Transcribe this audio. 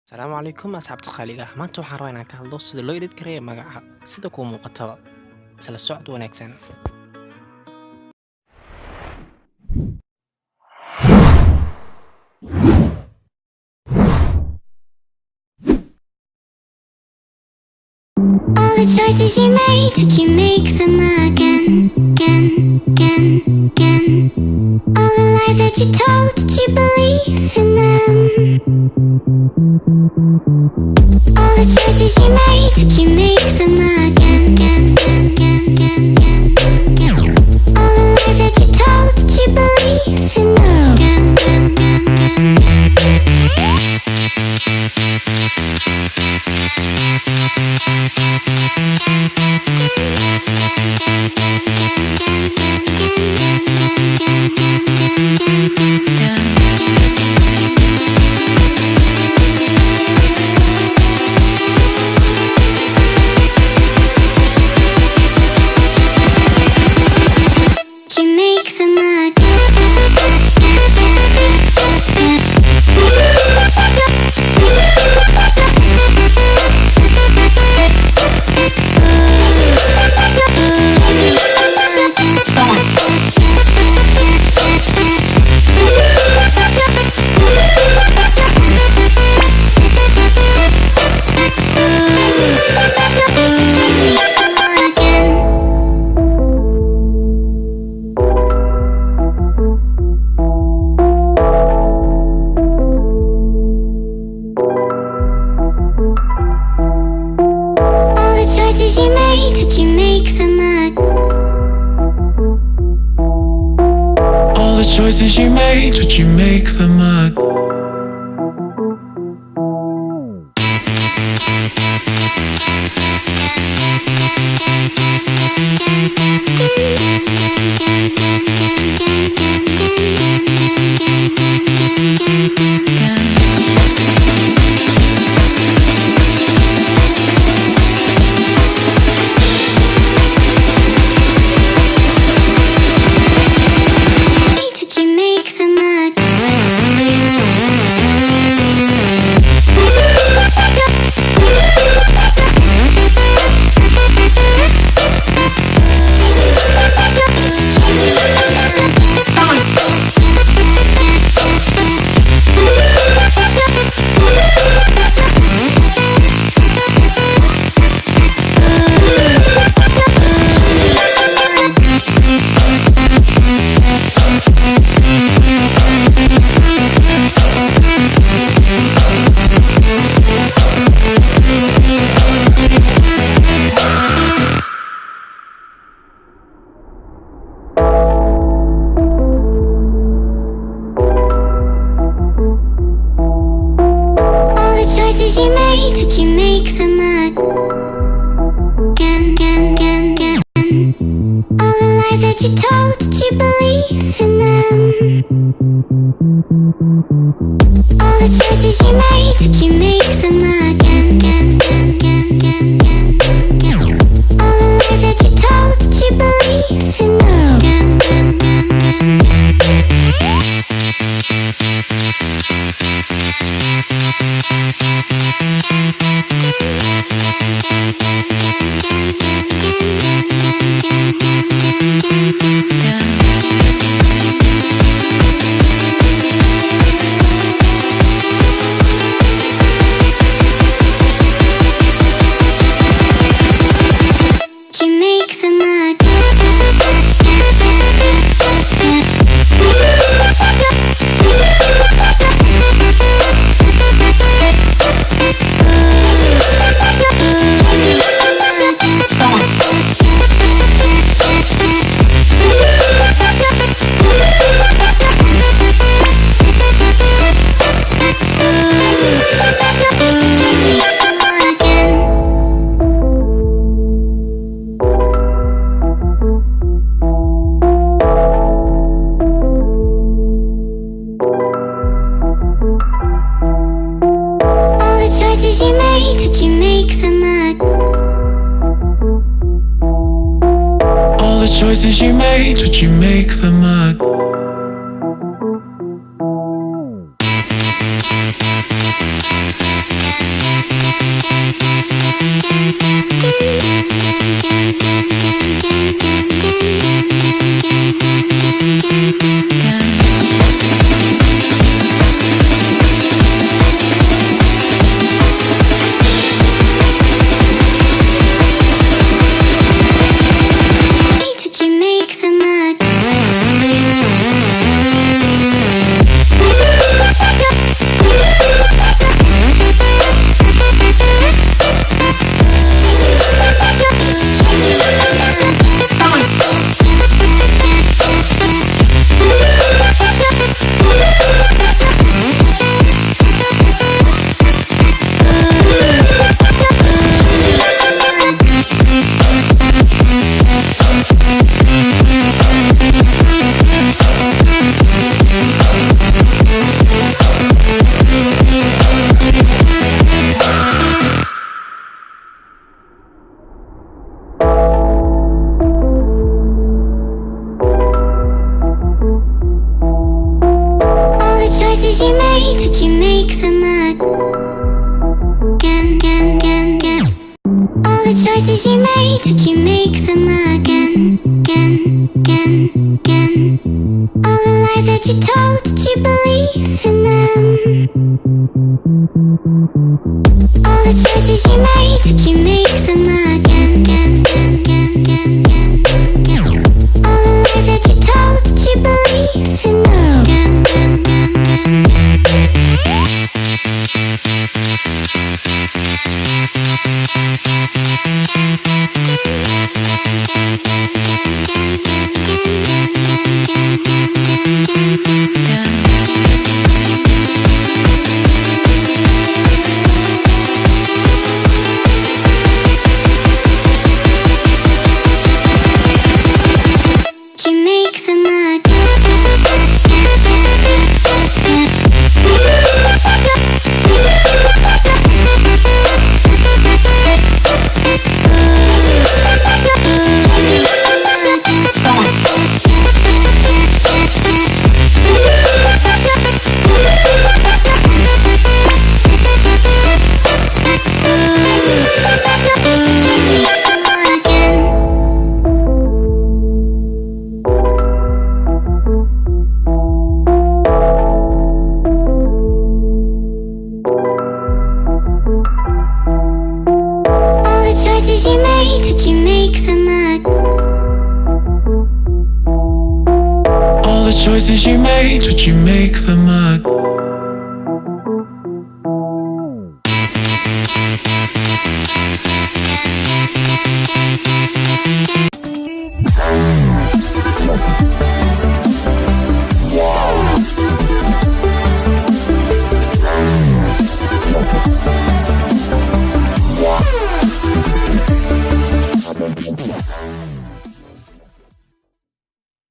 asalaamu calaykum asxaabta qaaliga ah maanta waxaan rabaa inaan ka hadlo sida loo edit kareeyo magaca sida kuu muuqataba isla socod wanaagsan. All the choices you made, did you make them again, again, again, again? All the lies that you told, did you believe in them? All the choices you made, did you make them again, again, again, again, again, again? All the lies that you told, did you believe in them? Again, again, again, again, again. You make them choices you made, did you make them All the choices you made, did you make them Did you make them choices you made, did you make them again, again, again, again? All the lies that you told, did you believe in them? All the choices you made, did you make them again, again, again, again, again, again? All the lies that you told, did you believe in them? Again, again, again, again, again. You make them choices you made, did you make them All the choices you made, did you make them Did you make the mug? All the choices you made, did you make the mug? All the choices you made, did you make them again? All the lies that you told, did you believe in them? All the choices you made, did you make them again? All the lies that you told, did you believe in Did you make the mug? All the choices you made, did you make the mug? All the choices you made, did you make the mug?